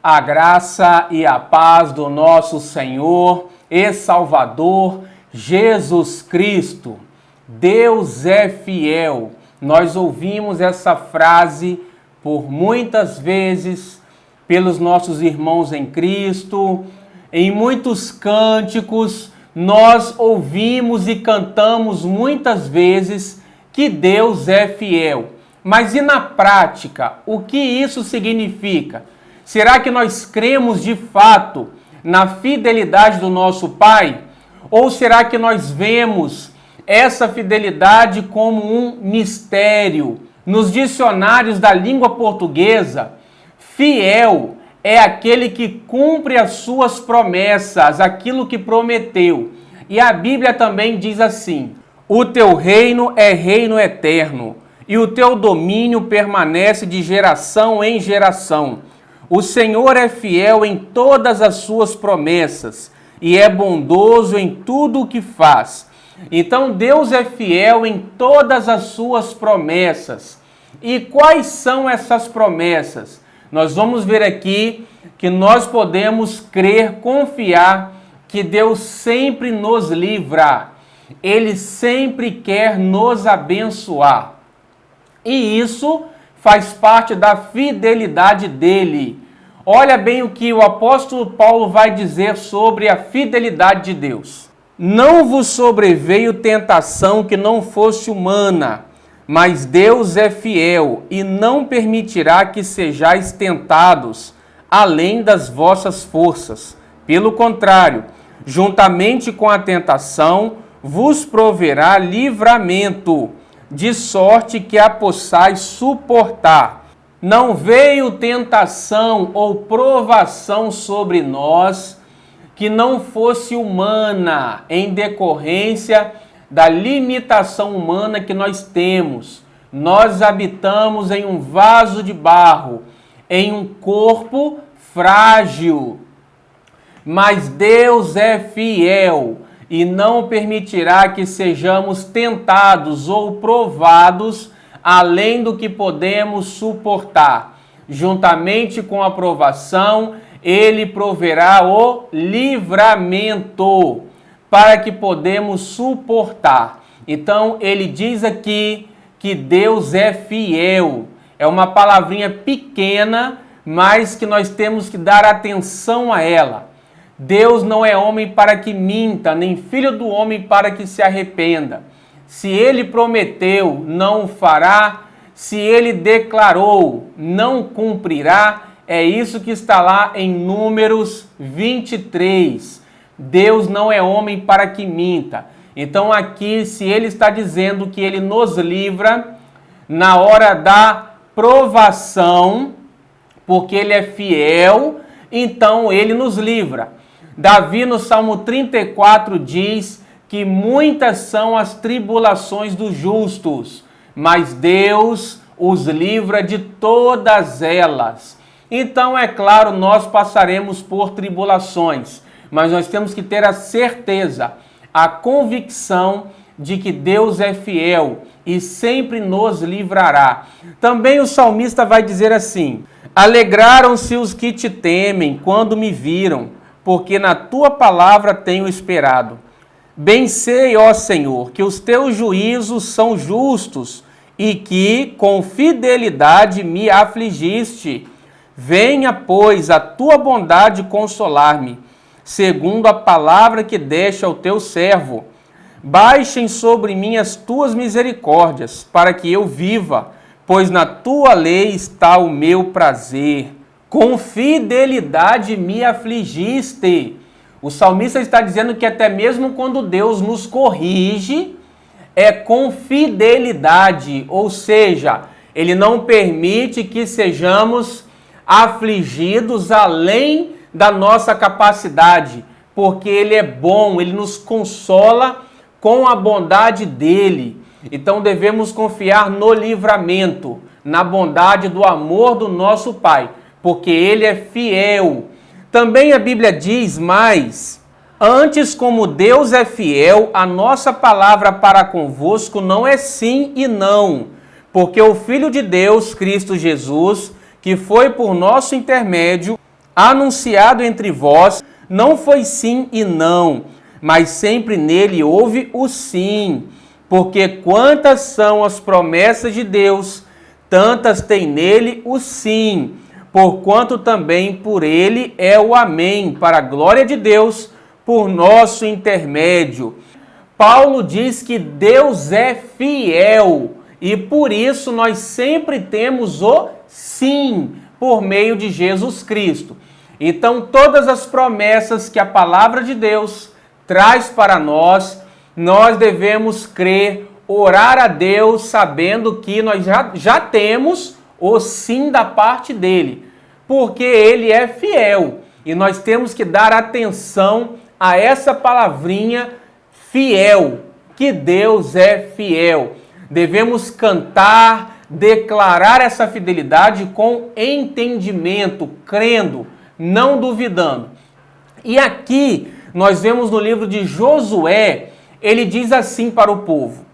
A graça e a paz do nosso Senhor e Salvador Jesus Cristo. Deus é fiel. Nós ouvimos essa frase por muitas vezes pelos nossos irmãos em Cristo. Em muitos cânticos nós ouvimos e cantamos muitas vezes que Deus é fiel. Mas e na prática, o que isso significa? Será que nós cremos de fato na fidelidade do nosso Pai? Ou será que nós vemos essa fidelidade como um mistério? Nos dicionários da língua portuguesa, fiel é aquele que cumpre as suas promessas, aquilo que prometeu. E a Bíblia também diz assim: o teu reino é reino eterno, e o teu domínio permanece de geração em geração. O Senhor é fiel em todas as suas promessas e é bondoso em tudo o que faz. Então Deus é fiel em todas as suas promessas. E quais são essas promessas? Nós vamos ver aqui que nós podemos crer, confiar que Deus sempre nos livra. Ele sempre quer nos abençoar. E isso faz parte da fidelidade dele. Olha bem o que o apóstolo Paulo vai dizer sobre a fidelidade de Deus. Não vos sobreveio tentação que não fosse humana, mas Deus é fiel e não permitirá que sejais tentados além das vossas forças. Pelo contrário, juntamente com a tentação, vos proverá livramento, de sorte que a possais suportar. Não veio tentação ou provação sobre nós que não fosse humana, em decorrência da limitação humana que nós temos. Nós habitamos em um vaso de barro, em um corpo frágil. Mas Deus é fiel e não permitirá que sejamos tentados ou provados além do que podemos suportar. Juntamente com a provação, Ele proverá o livramento para que podemos suportar. Então, ele diz aqui que Deus é fiel. É uma palavrinha pequena, mas que nós temos que dar atenção a ela. Deus não é homem para que minta, nem filho do homem para que se arrependa. Se ele prometeu, não o fará. Se ele declarou, não cumprirá. É isso que está lá em Números 23. Deus não é homem para que minta. Então aqui, se ele está dizendo que ele nos livra na hora da provação, porque ele é fiel, então ele nos livra. Davi no Salmo 34 diz que muitas são as tribulações dos justos, mas Deus os livra de todas elas. Então, é claro, nós passaremos por tribulações, mas nós temos que ter a certeza, a convicção de que Deus é fiel e sempre nos livrará. Também o salmista vai dizer assim: alegraram-se os que te temem quando me viram, porque na tua palavra tenho esperado. Bem sei, ó Senhor, que os teus juízos são justos e que com fidelidade me afligiste. Venha, pois, a tua bondade consolar-me, segundo a palavra que deste ao teu servo. Baixem sobre mim as tuas misericórdias, para que eu viva, pois na tua lei está o meu prazer. Com fidelidade me afligiste. O salmista está dizendo que até mesmo quando Deus nos corrige, é com fidelidade, ou seja, ele não permite que sejamos afligidos além da nossa capacidade, porque ele é bom, ele nos consola com a bondade dele. Então devemos confiar no livramento, na bondade do amor do nosso Pai, porque ele é fiel. Também a Bíblia diz mais: antes, como Deus é fiel, a nossa palavra para convosco não é sim e não, porque o Filho de Deus, Cristo Jesus, que foi por nosso intermédio anunciado entre vós não foi sim e não, mas sempre nele houve o sim. Porque quantas são as promessas de Deus, tantas tem nele o sim. Porquanto também por ele é o amém, para a glória de Deus, por nosso intermédio. Paulo diz que Deus é fiel e por isso nós sempre temos o sim por meio de Jesus Cristo. Então, todas as promessas que a palavra de Deus traz para nós, nós devemos crer, orar a Deus, sabendo que nós já temos o sim da parte dele, porque ele é fiel. E nós temos que dar atenção a essa palavrinha fiel, que Deus é fiel. Devemos cantar, declarar essa fidelidade com entendimento, crendo, não duvidando. E aqui nós vemos no livro de Josué, ele diz assim para o povo: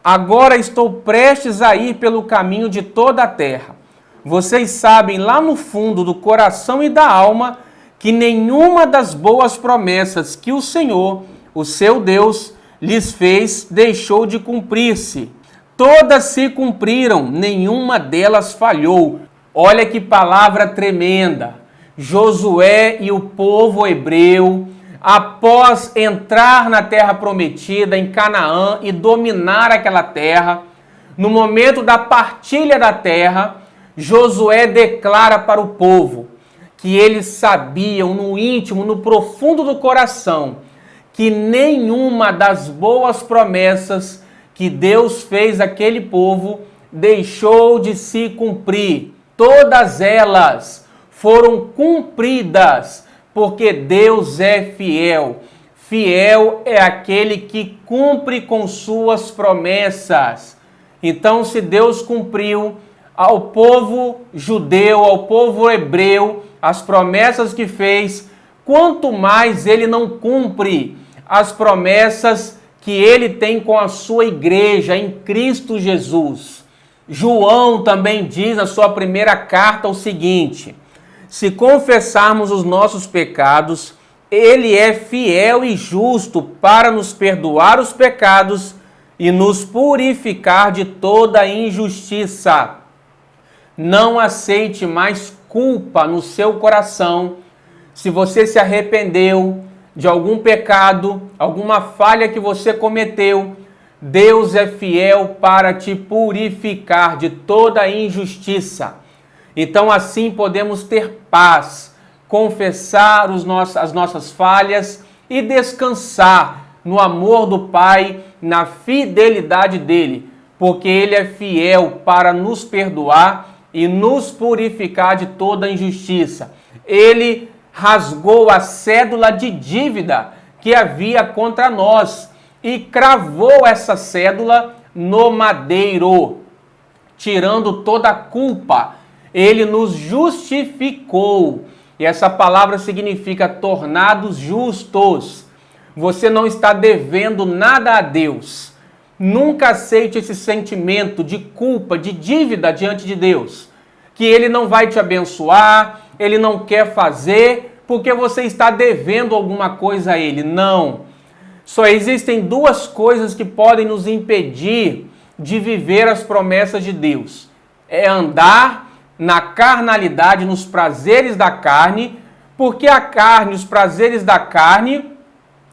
agora estou prestes a ir pelo caminho de toda a terra. Vocês sabem lá no fundo do coração e da alma que nenhuma das boas promessas que o Senhor, o seu Deus, lhes fez deixou de cumprir-se. Todas se cumpriram, nenhuma delas falhou. Olha que palavra tremenda. Josué e o povo hebreu, após entrar na terra prometida, em Canaã, e dominar aquela terra, no momento da partilha da terra, Josué declara para o povo que eles sabiam no íntimo, no profundo do coração, que nenhuma das boas promessas que Deus fez àquele povo deixou de se cumprir. Todas elas foram cumpridas, porque Deus é fiel. Fiel é aquele que cumpre com suas promessas. Então, se Deus cumpriu ao povo judeu, ao povo hebreu, as promessas que fez, quanto mais ele não cumpre as promessas que ele tem com a sua igreja em Cristo Jesus. João também diz na sua primeira carta o seguinte: se confessarmos os nossos pecados, ele é fiel e justo para nos perdoar os pecados e nos purificar de toda injustiça. Não aceite mais culpa no seu coração. Se você se arrependeu de algum pecado, alguma falha que você cometeu, Deus é fiel para te purificar de toda injustiça. Então assim podemos ter paz, confessar as nossas falhas e descansar no amor do Pai, na fidelidade dele, porque ele é fiel para nos perdoar e nos purificar de toda injustiça. Ele rasgou a cédula de dívida que havia contra nós e cravou essa cédula no madeiro, tirando toda a culpa. Ele nos justificou. E essa palavra significa tornados justos. Você não está devendo nada a Deus. Nunca aceite esse sentimento de culpa, de dívida diante de Deus, que ele não vai te abençoar, ele não quer fazer, porque você está devendo alguma coisa a ele. Não. Só existem duas coisas que podem nos impedir de viver as promessas de Deus. É andar na carnalidade, nos prazeres da carne, porque a carne, os prazeres da carne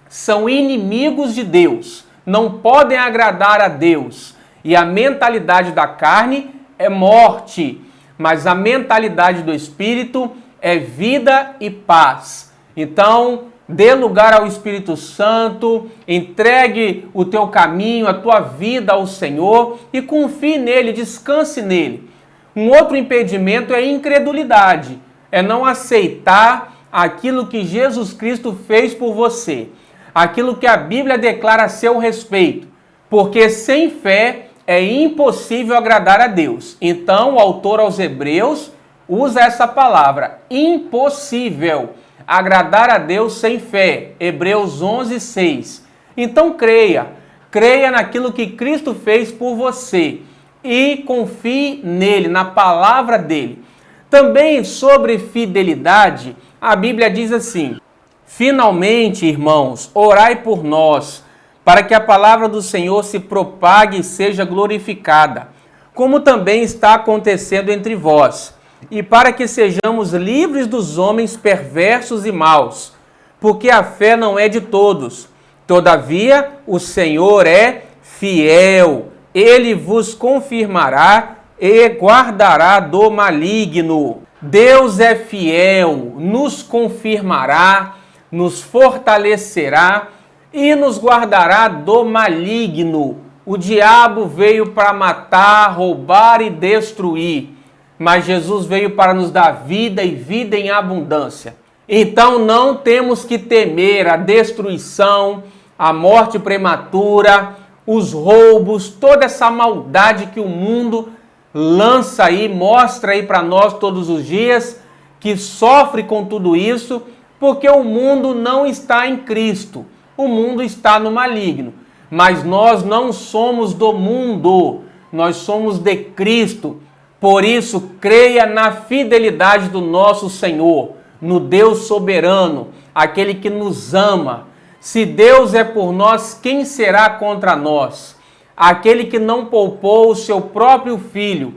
são inimigos de Deus, não podem agradar a Deus. E a mentalidade da carne é morte, mas a mentalidade do Espírito é vida e paz. Então, dê lugar ao Espírito Santo, entregue o teu caminho, a tua vida ao Senhor e confie nele, descanse nele. Um outro impedimento é a incredulidade, é não aceitar aquilo que Jesus Cristo fez por você, aquilo que a Bíblia declara a seu respeito, porque sem fé é impossível agradar a Deus. Então, o autor aos Hebreus usa essa palavra, impossível agradar a Deus sem fé. Hebreus 11:6. Então creia naquilo que Cristo fez por você e confie nele, na palavra dele. Também sobre fidelidade, a Bíblia diz assim: finalmente, irmãos, orai por nós, para que a palavra do Senhor se propague e seja glorificada, como também está acontecendo entre vós, e para que sejamos livres dos homens perversos e maus, porque a fé não é de todos. Todavia, o Senhor é fiel, ele vos confirmará e guardará do maligno. Deus é fiel, nos confirmará, nos fortalecerá e nos guardará do maligno. O diabo veio para matar, roubar e destruir, mas Jesus veio para nos dar vida e vida em abundância. Então não temos que temer a destruição, a morte prematura, os roubos, toda essa maldade que o mundo lança aí, mostra aí para nós todos os dias, que sofre com tudo isso, porque o mundo não está em Cristo, o mundo está no maligno. Mas nós não somos do mundo, nós somos de Cristo. Por isso, creia na fidelidade do nosso Senhor, no Deus soberano, aquele que nos ama. Se Deus é por nós, quem será contra nós? Aquele que não poupou o seu próprio Filho,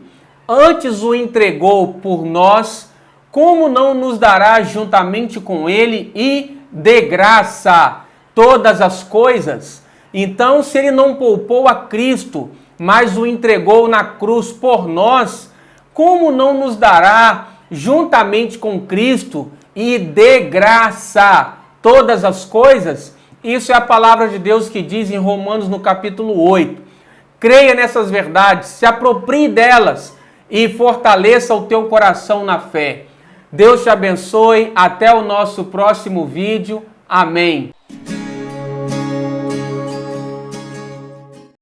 antes o entregou por nós, como não nos dará juntamente com ele e de graça todas as coisas? Então, se ele não poupou a Cristo, mas o entregou na cruz por nós, como não nos dará juntamente com Cristo e de graça todas as coisas? Isso é a palavra de Deus que diz em Romanos no capítulo 8. Creia nessas verdades, se aproprie delas e fortaleça o teu coração na fé. Deus te abençoe. Até o nosso próximo vídeo. Amém.